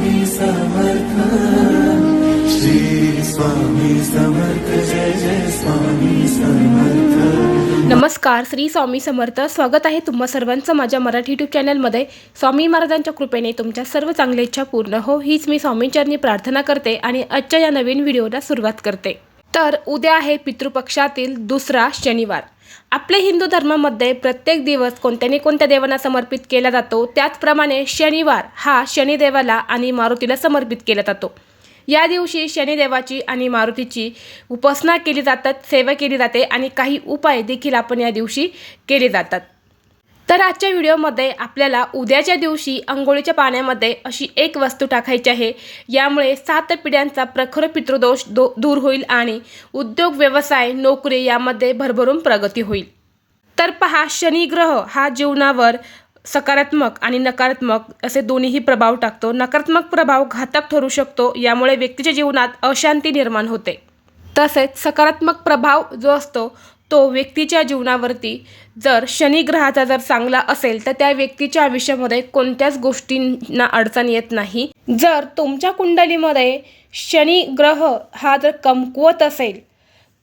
स्वामी समर्थ, श्री स्वामी समर्थ, जय जय स्वामी समर्थ। नमस्कार, श्री स्वामी समर्थ। स्वागत आहे तुम्हा सर्वांचं माझ्या मराठी यूट्यूब चॅनलमध्ये। स्वामी महाराजांच्या कृपेने तुमच्या सर्व चांगल्या इच्छा पूर्ण हो हीच मी स्वामींचरणी प्रार्थना करते आणि आजच्या या नवीन व्हिडिओला सुरुवात करते। तर उद्या आहे पितृपक्षातील दुसरा शनिवार। आपल्या हिंदू धर्मामध्ये प्रत्येक दिवस कोणत्या देवांना समर्पित केला जातो, त्याचप्रमाणे शनिवार हा शनिदेवाला आणि मारुतीला समर्पित केला जातो। या दिवशी शनिदेवाची आणि मारुतीची उपासना केली जातात, सेवा केली जाते आणि काही उपाय देखील आपण या दिवशी केले जातात। तर आजच्या व्हिडिओमध्ये आपल्याला उद्याच्या दिवशी अंघोळीच्या पाण्यामध्ये अशी एक वस्तू टाकायची आहे। यामुळे 7 पिढ्यांचा प्रखर पितृदोष दूर होईल आणि उद्योग, व्यवसाय, नोकरी यामध्ये भरभरून प्रगती होईल। तर पहा, शनी ग्रह हा जीवनावर सकारात्मक आणि नकारात्मक असे दोन्हीही प्रभाव टाकतो। नकारात्मक प्रभाव घातक ठरू शकतो, यामुळे व्यक्तीच्या जीवनात अशांती निर्माण होते। तसेच सकारात्मक प्रभाव जो असतो तो व्यक्तीच्या जीवनावरती जर शनी ग्रहाचा जर चांगला असेल तर त्या व्यक्तीच्या आयुष्यामध्ये कोणत्याच गोष्टींना अडचण येत नाही। जर तुमच्या कुंडलीमध्ये शनी ग्रह हा जर कमकुवत असेल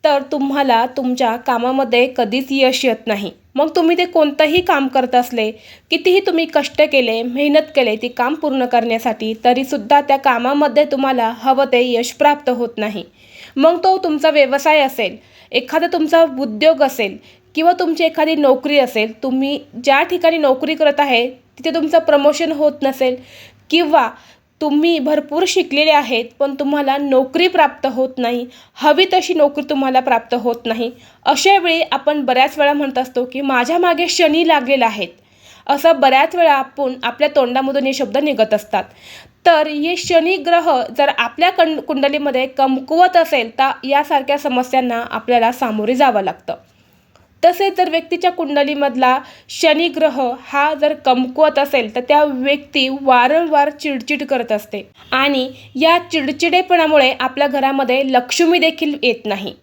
तर तुम्हाला तुमच्या कामामध्ये कधीच यश येत नाही। मग तुम्ही ते कोणतंही काम करत असले, कितीही तुम्ही कष्ट केले, मेहनत केले ती काम पूर्ण करण्यासाठी, तरीसुद्धा त्या कामामध्ये तुम्हाला हवं ते यश प्राप्त होत नाही। मग तो तुमचा व्यवसाय असेल, एखादा तुमचा उद्योग असेल किंवा तुमची एखादी नोकरी असेल, तुम्ही ज्या ठिकाणी नोकरी करत आहे तिथे तुमचं प्रमोशन होत नसेल किंवा तुम्ही भरपूर शिकलेले आहेत पण तुम्हाला नोकरी प्राप्त होत नाही, हवी तशी नोकरी तुम्हाला प्राप्त होत नाही, अशा वेळी आपण बऱ्याच वेळा म्हणत असतो की माझ्या मागे शनी लागलेला आहेत। असं बऱ्याच वेळा आपण आपल्या तोंडामधून हे शब्द निघत असतात। तर हे शनी ग्रह जर आपल्या कुंडलीमध्ये कमकुवत असेल तर यासारख्या समस्यांना आपल्याला सामोरे जावं लागतं। तसेच जर व्यक्तीच्या कुंडलीमधला शनी ग्रह हा जर कमकुवत असेल तर त्या व्यक्ती वारंवार चिडचिड करत असते आणि या चिडचिडेपणामुळे आपल्या घरामध्ये लक्ष्मी देखील येत नाही।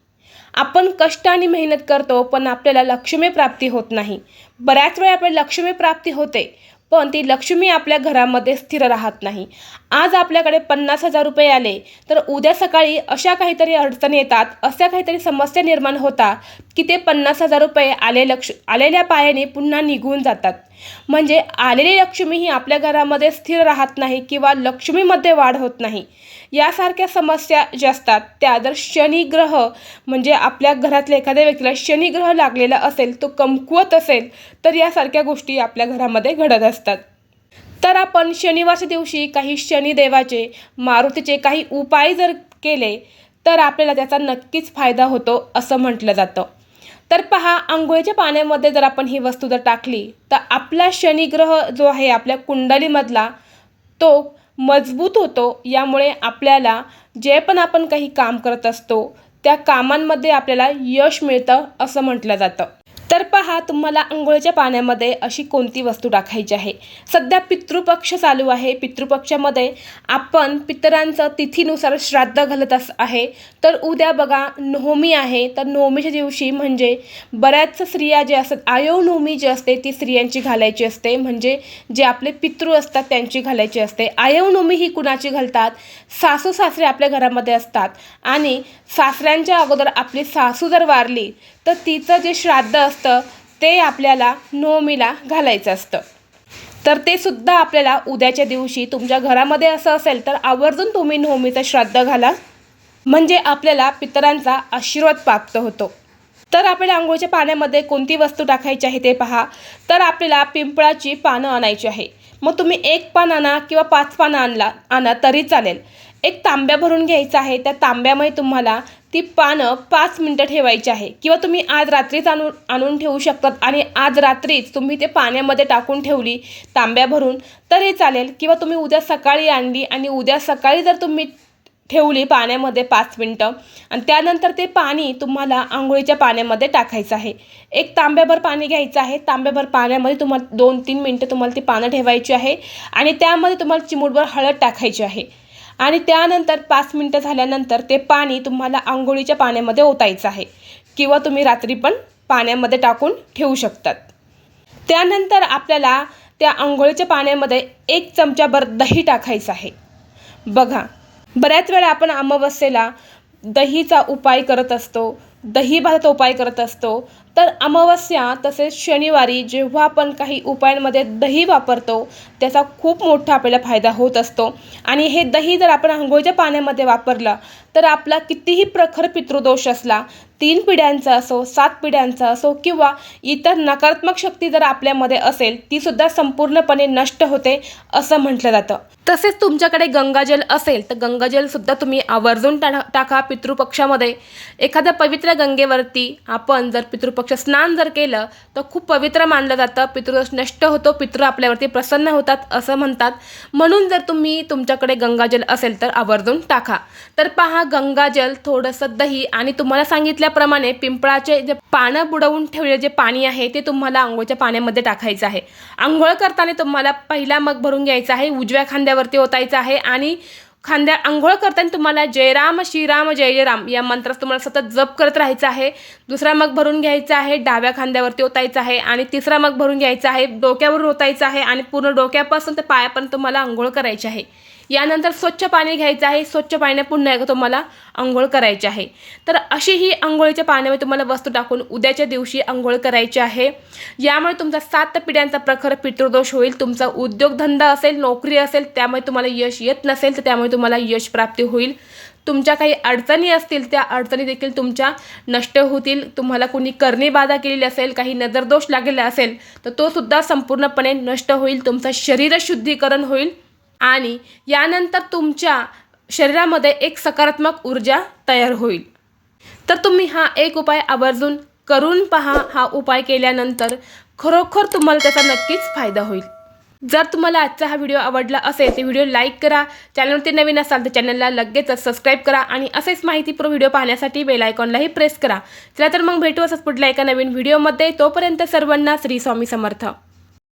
आपण कष्ट आणि मेहनत करतो पण आपल्याला लक्ष्मी प्राप्ती होत नाही। बऱ्याच वेळा आपल्याला लक्ष्मी प्राप्ती होते पण ती लक्ष्मी आपल्या घरामध्ये स्थिर राहत नाही। आज आपल्याकडे 50,000 रुपये आले तर उद्या सकाळी अशा काहीतरी अडचणी येतात, अशा काहीतरी समस्या निर्माण होतात की ते 50,000 रुपये आलेल्या पायाने पुन्हा निघून जातात। म्हणजे आलेली लक्ष्मी ही आपल्या घरामध्ये स्थिर राहत नाही किंवा लक्ष्मीमध्ये वाढ होत नाही। यासारख्या समस्या ज्या असतात त्या जर शनी ग्रह म्हणजे आपल्या घरातल्या एखाद्या व्यक्तीला शनी ग्रह लागलेला असेल, तो कमकुवत असेल तर यासारख्या गोष्टी आपल्या घरामध्ये घडत असतात। तर आपण शनिवारच्या दिवशी काही शनिदेवाचे, मारुतीचे काही उपाय जर केले तर आपल्याला त्याचा नक्कीच फायदा होतो असं म्हटलं जातं। तर पहा, अंघोळीच्या पाण्यामध्ये जर आपण ही वस्तू जर टाकली तर आपला शनिग्रह जो आहे आपल्या कुंडलीमधला तो मजबूत होतो। यामुळे आपल्याला जे पण आपण काही काम करत असतो त्या कामांमध्ये आपल्याला यश मिळतं असं म्हटलं जातं। तर पहा, तुम्हाला अंघोळीच्या पाण्यामध्ये अशी कोणती वस्तू टाकायची आहे। सध्या पितृपक्ष चालू आहे। पितृपक्षामध्ये आपण पितरांचं तिथीनुसार श्राद्ध घालत आहे। तर उद्या बघा नवमी आहे, तर नवमीच्या दिवशी म्हणजे बऱ्याच स्त्रिया जे असतात आयवनवमी जी असते ती स्त्रियांची घालायची असते, म्हणजे जे आपले पितृ असतात त्यांची घालायची असते। आयवनवमी ही कुणाची घालतात? सासू सासरे आपल्या घरामध्ये असतात आणि सासऱ्यांच्या अगोदर आपली सासू जर वारली तर तिचं जे श्राद्ध असतं ते आपल्याला नवमीला घालायचं असतं। तर ते सुद्धा आपल्याला उद्याच्या दिवशी तुमच्या घरामध्ये असं असेल तर आवर्जून तुम्ही नवमीचं श्राद्ध घाला, म्हणजे आपल्याला पितरांचा आशीर्वाद प्राप्त होतो। तर आपल्याला अंघोळीच्या पाण्यामध्ये कोणती वस्तू टाकायची आहे ते पहा। तर आपल्याला पिंपळाची पानं आणायची आहे। मग तुम्ही 1 पान आणा किंवा 5 पानं आणा तरी चालेल। एक तांब्या भरून घ्यायचा आहे, त्या तांब्यामध्ये तुम्हाला ती पानं 5 मिनटं ठेवायची आहे किंवा तुम्ही आज रात्रीच आणून ठेवू शकतात आणि आज रात्रीच तुम्ही ते पाण्यामध्ये टाकून ठेवली तांब्या भरून तरी चालेल, किंवा तुम्ही उद्या सकाळी आणली आणि उद्या सकाळी जर तुम्ही ठेवली पाण्यामध्ये 5 मिनटं आणि त्यानंतर ते पाणी तुम्हाला अंघोळीच्या पाण्यामध्ये टाकायचं आहे। एक तांब्याभर पाणी घ्यायचं आहे, तांब्याभर पाण्यामध्ये तुम्हाला 2-3 मिनटं तुम्हाला ती पानं ठेवायची आहे आणि त्यामध्ये तुम्हाला चिमूटभर हळद टाकायची आहे आणि त्यानंतर 5 मिनटं झाल्यानंतर ते पाणी तुम्हाला अंघोळीच्या पाण्यामध्ये ओतायचं आहे किंवा तुम्ही रात्री पण पाण्यामध्ये टाकून ठेवू शकतात। त्यानंतर आपल्याला त्या अंघोळीच्या पाण्यामध्ये 1 चमचाभर दही टाकायचं आहे बघा, बऱ्याच वेळा आपण अमावस्येला दहीचा उपाय करत असतो, दही भाताचा उपाय करत असतो. तर अमावस्या तसेच शनिवारी जेव्हा आपण काही उपायांमध्ये दही वापरतो त्याचा खूप मोठा आपल्याला फायदा होत असतो. आणि हे दही जर आपण अंघोळीच्या पाण्यामध्ये वापरलं तर आपला कितीही प्रखर पितृदोष असला, 3 पिढ्यांचा असो, 7 पिढ्यांचा असो किंवा इतर नकारात्मक शक्ती जर आपल्यामध्ये असेल तीसुद्धा संपूर्णपणे नष्ट होते असं म्हटलं जातं. तसेच तुमच्याकडे गंगाजल असेल तर गंगाजलसुद्धा तुम्ही आवर्जून टाका पितृपक्षामध्ये. एखाद्या पवित्र गंगेवरती आपण जर पितृपक्ष स्नान जर केलं तर खूप पवित्र मानलं जातं, पितृदोष नष्ट होतो, पितृ आपल्यावरती प्रसन्न होतात असं म्हणतात. म्हणून जर तुमच्याकडे गंगाजल असेल तर आवर्जून टाका. तर पहा, गंगाजल, थोडंसं दही आणि तुम्हाला सांगितल्याप्रमाणे पिंपळाचे जे पानं बुडवून ठेवलेले जे पाणी आहे ते तुम्हाला अंघोळीच्या पाण्यामध्ये टाकायचं आहे. अंघोळ करताना तुम्हाला पहिला मग भरून घ्यायचा आहे, उजव्या खांद्यावरती ओतायचा आहे आणि अंघोळ करताना तुम्हाला जय राम श्रीराम जय जय राम या मंत्रास तुम्हाला सतत जप करत राहायचं आहे. दुसरा मग भरून घ्यायचा आहे, डाव्या खांद्यावरती ओतायचा आहे आणि तिसरा मग भरून घ्यायचा आहे, डोक्यावरून ओतायचा आहे आणि पूर्ण डोक्यापासून ते पायापर्यंत तुम्हाला अंघोळ करायची आहे. यानंतर स्वच्छ पाणी घ्यायचं आहे, स्वच्छ पाण्याने पुन्हा एकदा तुम्हाला अंघोळ करायची आहे. तर अशी ही अंघोळीच्या पाण्यामध्ये तुम्हाला वस्तू टाकून उद्याच्या दिवशी अंघोळ करायची आहे. यामुळे तुमचा 7 पिढ्यांचा प्रखर पितृदोष होईल. तुमचा उद्योगधंदा असेल, नोकरी असेल त्यामुळे तुम्हाला यश येत नसेल तर त्यामुळे तुम्हाला यश प्राप्ती होईल. तुमच्या काही अडचणी असतील त्या अडचणी देखील तुमच्या नष्ट होतील. तुम्हाला कुणी करणी बाधा केलेली असेल, काही नजरदोष लागलेला असेल तर तो सुद्धा संपूर्णपणे नष्ट होईल. तुमचं शरीर शुद्धीकरण होईल आणि यानंतर तुमच्या शरीरामध्ये एक सकारात्मक ऊर्जा तयार होईल. तर तुम्ही हा एक उपाय आवर्जून करून पहा. हा उपाय केल्यानंतर खरोखर तुम्हाला त्याचा नक्कीच फायदा होईल. जर तुम्हाला आजचा हा व्हिडिओ आवडला असेल तर व्हिडिओ लाईक करा. चॅनलवरती नवीन असाल तर चॅनलला लगेचच सबस्क्राईब करा आणि असेच माहितीपूर्ण व्हिडिओ पाहण्यासाठी बेल आयकॉनलाही प्रेस करा. चला तर मग भेटू असंच पुढल्या एका नवीन व्हिडिओमध्ये. तोपर्यंत सर्वांना श्री स्वामी समर्थ.